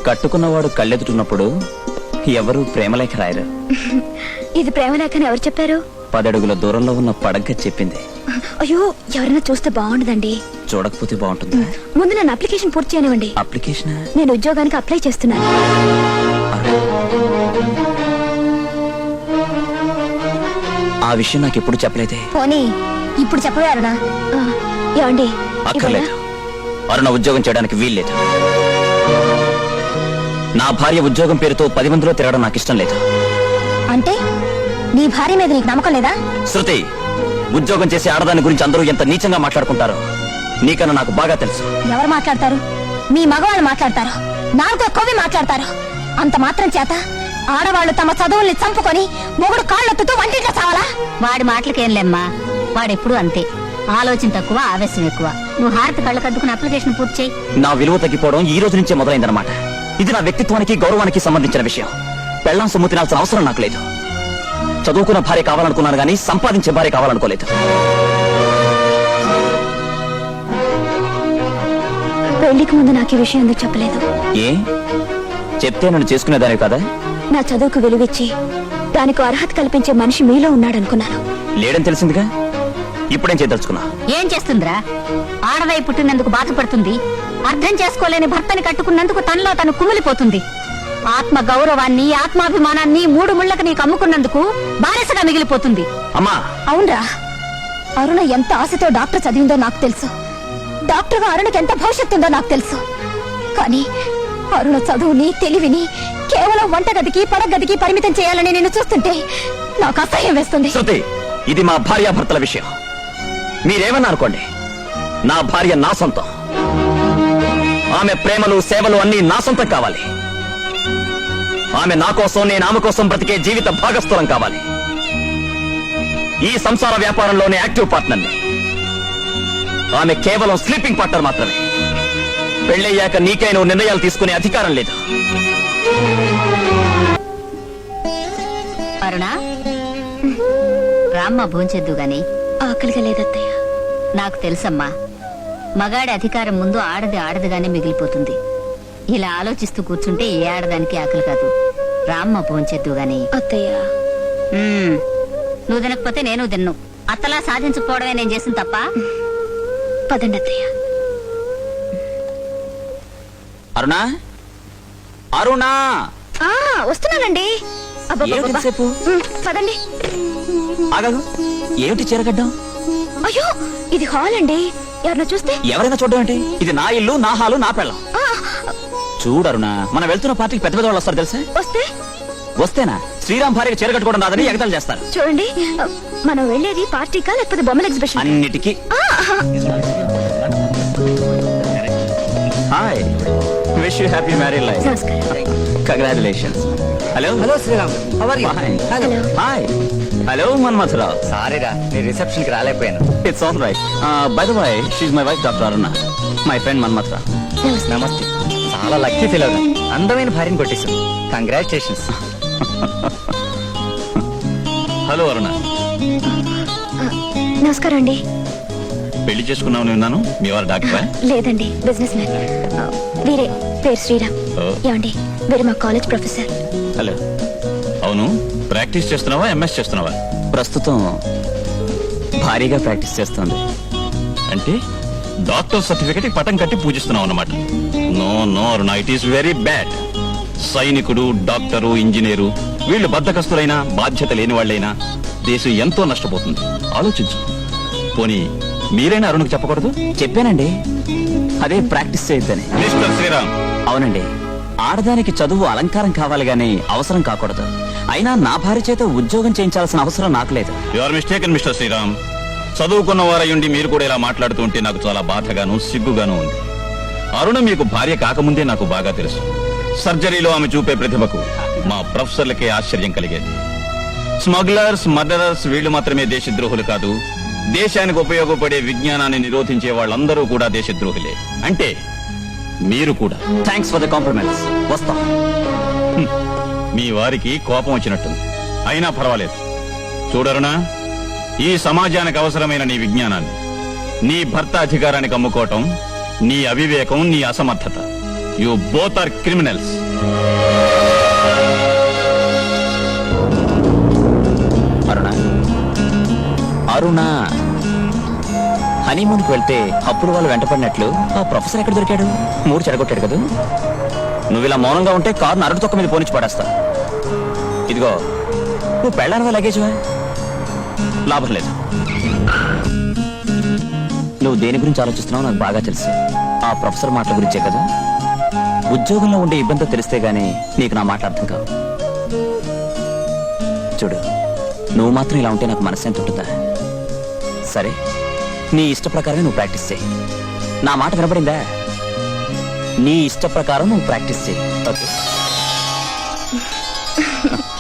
కట్టుకున్నవాడు కళ్ళెదుటున్నప్పుడు ఎవరు ప్రేమలేఖ రాయరు. ఇది ప్రేమలేఖని ఎవరు చెప్పారు? 10 అడుగుల దూరంలో ఉన్న పడగ్గ చెప్పింది. అయ్యో, ఎవరైనా చూస్తే బాగుండదండి. చూడకపోతే బాగుంటుందా? ముందు నన్ను అప్లికేషన్ పూర్తి చేయనివ్వండి. అప్లికేషన్? నేను ఉద్యోగానికి అప్లై చేస్తున్నాను. ఆ విషయం నాకు ఎప్పుడు చెప్పలేదే. పోనీ ఇప్పుడు చెప్పవే అరుణ. ఏమండి? అక్కర్లేదు. అరుణ ఉద్యోగం చేయడానికి వీల్లేదు. నా భార్య ఉద్యోగం పేరుతో 10 మందిలో తిరగడం నాకు ఇష్టం లేదు. అంటే నీ భార్య మీద నీకు నమ్మకం లేదా? శృతి, ఉద్యోగం చేసే ఆడదాని గురించి అందరూ ఎంత నీచంగా మాట్లాడుకుంటారో నీకన్నా నాకు బాగా తెలుసు. ఎవరు మాట్లాడతారు? మీ మగవాళ్ళు మాట్లాడతారు, నాతో కొవ్వి మాట్లాడతారు. అంత మాత్రం చేత ఆడవాళ్లు తమ చదువుల్ని చంపుకొని మొగుడు కాళ్ళొత్తుతూ వంటింట్లో చావాలా? వాడి మాటలకేంలేమ్మా, వాడెప్పుడు అంతే. ఆలోచన తక్కువ, ఆవేశం ఎక్కువ. నువ్వు హారతి కళ్ళ కద్దుకుని అప్లికేషన్ పూర్తి చేయి. నా విలువ తగ్గిపోవడం ఈ రోజు నుంచే మొదలైందన్నమాట. ఇది నా వ్యక్తిత్వానికి గౌరవానికి సంబంధించిన విషయం. పెళ్ళాం సొమ్ము తినాల్సిన అవసరం నాకు లేదు. చదువుకున్న భార్య కావాలనుకున్నాను గానీ సంపాదించే భార్య కావాలనుకోలేదు. పెళ్లికి ముందు నాకు ఈ విషయం ఎందుకు చెప్పలేదు? ఏ చెప్తే నన్ను చేసుకునేదానివి కదా? నా చదువుకు విలువిచ్చి దానికి అర్హత కల్పించే మనిషి మీలో ఉన్నాడనుకున్నాను. లేడని తెలిసిందిగా. ఇప్పుడేం చేయదలుచుకున్నా? ఏం చేస్తుందిరా? ఆడదై పుట్టినందుకు బాధపడుతుంది. అర్థం చేసుకోలేని భర్తని కట్టుకున్నందుకు తనలో తను కుమిలిపోతుంది. ఆత్మ గౌరవాన్ని, ఆత్మాభిమానాన్ని 3 ముళ్ళకు నీకు అమ్ముకున్నందుకు బానిసగా మిగిలిపోతుంది. అమ్మా! అవునరా, అరుణ ఎంత ఆశతో డాక్టర్ చదివిందో నాకు తెలుసు. డాక్టర్ గా అరుణకి ఎంత భవిష్యత్తు ఉందో నాకు తెలుసు. కానీ అరుణ చదువుని, తెలివిని కేవలం వంటగదికి, పడగదికి పరిమితం చేయాలని నేను చూస్తుంటే నాకు అసహ్యం వేస్తుంది. శృతి, ఇది మా భార్యాభర్తల విషయం. మీరేమన్నా అనుకోండి, నా భార్య నా సొంతం. ఆమె ప్రేమలు, సేవలు అన్నీ నా సొంతం కావాలి. ఆమె నా కోసం, నేను ఆమె కోసం బ్రతికే జీవిత భాగస్థలం కావాలి. ఈ సంసార వ్యాపారంలోనే యాక్టివ్ పార్ట్నర్ని. ఆమె కేవలం స్లీపింగ్ పార్ట్నర్ మాత్రమే. పెళ్ళయ్యాక నీకై నువ్వు నిర్ణయాలు తీసుకునే అధికారం లేదు. అరుణ, రామ్మ భోంచెద్దు గాని. ఆకలిగా లేదత్తయ్య. నాకు తెలుసమ్మా, మగాడి అధికారం ముందు ఆడదిగానే మిగిలిపోతుంది. ఇలా ఆలోచిస్తూ కూర్చుంటే ఏ ఆడదానికి ఆకలి కాదు. రామ్మ భోంచెద్దు గాని. అత్తయ్య, నువ్వు తినకపోతే నేను తిన్ను. అత్తలా సాధించకపోవడమే నేను చేసిన తప్ప. పదండి అత్తయ్య. అరుణా, అరుణా! వస్తున్నానండి. ఎంతసేపు? పదండి. ఆగదు, ఏమిటి చీరగడ్డం? అయ్యో, ఇది హాల్ అండి. ఎవరైనా చూస్తే? ఎవరైనా చూడడం ఏంటి? ఇది నా ఇల్లు, నా హాలు, నా పెళ్ళం. చూడరునా, మనం వెళ్తున్న పార్టీకి పెద్ద పెద్ద వాళ్ళు వస్తారు తెలుసా? వస్తేనా శ్రీరామ్ భార్యకి చీర కట్టుకోవడం రాదని ఎగతాలు చేస్తారు. చూడండి, మనం వెళ్ళేది పార్టీకా లేకపోతే బొమ్మల ఎగ్జిబిషన్? అన్నిటికీ. Hi, wish you happy married life. Congratulations. Hello hello Sriram, how are you? Hi. Hello Manmatharao. Sorry రా, నీ రిసెప్షన్ కి రాలేకపోయాను. It's all right. By the way, she is my wife doctor Aruna, my friend Manmatharao. నమస్తే. చాలా లక్కీ ఫీల్ అవుతా. అందమైన భార్యను కొట్టేశాం. Congratulations. Hello అరుణ. నమస్కారం అండి. పెళ్లి చేసుకున్నావు విన్నాను. మీ వారు డాక్టరా? లేదండి, బిజినెస్ మ్యాన్. వీరే, పేరు శ్రీరామ్. ఏమండి, వీరు మా కాలేజ్ ప్రొఫెసర్. హలో. అవును, ప్రాక్టీస్ చేస్తున్నావా, ఎంఎస్ చేస్తున్నావా? ప్రస్తుతం భారీగా ప్రాక్టీస్ చేస్తుంది. అంటే డాక్టర్ సర్టిఫికెట్ పటం కట్టి పూజిస్తున్నావు అన్నమాట. No no Aruna, it is very bad. సైనికుడు, డాక్టరు, ఇంజనీరు వీళ్ళు బద్ధకస్తులైనా, బాధ్యత లేని వాళ్ళైనా దేశం ఎంతో నష్టపోతుంది. ఆలోచించు. పోనీ మీరైనా అరుణ్కి చెప్పకూడదు? చెప్పానండి, అదే ప్రాక్టీస్ చేయొద్దని. మిస్టర్ శ్రీరామ్. అవునండి, ఆడదానికి చదువు అలంకారం కావాలి గానీ అవసరం కాకూడదు. అయినా నా భార్య చేత ఉద్యోగం చేయించాల్సిన అవసరం నాకు లేదు. You are mistaken mister Sriram. చదువుకున్న వారయ్యుండి మీరు కూడా ఇలా మాట్లాడుతూ ఉంటే నాకు చాలా బాధగాను, సిగ్గుగాను ఉంది. అరుణ మీకు భార్య కాకముందే నాకు బాగా తెలుసు. సర్జరీలో ఆమె చూపే ప్రతిభకు మా ప్రొఫెసర్లకే ఆశ్చర్యం కలిగేది. స్మగ్లర్స్, మర్డరర్స్ వీళ్ళు మాత్రమే దేశద్రోహులు కాదు. దేశానికి ఉపయోగపడే విజ్ఞానాన్ని నిరోధించే వాళ్ళందరూ కూడా దేశద్రోహులే. అంటే మీరు కూడా. Thanks for the compliments. వస్తాం. మీ వారికి కోపం వచ్చినట్టుంది. అయినా పర్వాలేదు. చూడరునా, ఈ సమాజానికి అవసరమైన నీ విజ్ఞానాన్ని నీ భర్త అధికారానికి అమ్ముకోవటం నీ అవివేకం, నీ అసమర్థత. You both are criminals. Aruna Aruna హనీమూన్కి వెళ్తే అప్పుడు వాళ్ళు వెంటపడినట్లు ఆ ప్రొఫెసర్ ఎక్కడ దొరికాడు? మూడు చెడగొట్టాడు కదా. నువ్వు ఇలా మౌనంగా ఉంటే కారును అరటి తొక్క మీద పోనిచ్చి పడేస్తా. ఇదిగో నువ్వు పెళ్ళానివా లగేజ్వా? లాభం లేదు. నువ్వు దేని గురించి ఆలోచిస్తున్నావు నాకు బాగా తెలుసు. ఆ ప్రొఫెసర్ మాటల గురించే కదా. ఉద్యోగంలో ఉండే ఇబ్బంది తెలిస్తే గానీ నీకు నా మాట అర్థం కావు. చూడు, నువ్వు మాత్రం ఇలా ఉంటే నాకు మనశ్శాంతి ఉంటుందా? సరే, నీ ఇష్ట ప్రకారం నువ్వు ప్రాక్టీస్ చేయి. నా మాట వినపడిందా? నీ ఇష్ట ప్రకారం నువ్వు ప్రాక్టీస్ చేయి. ఓకే?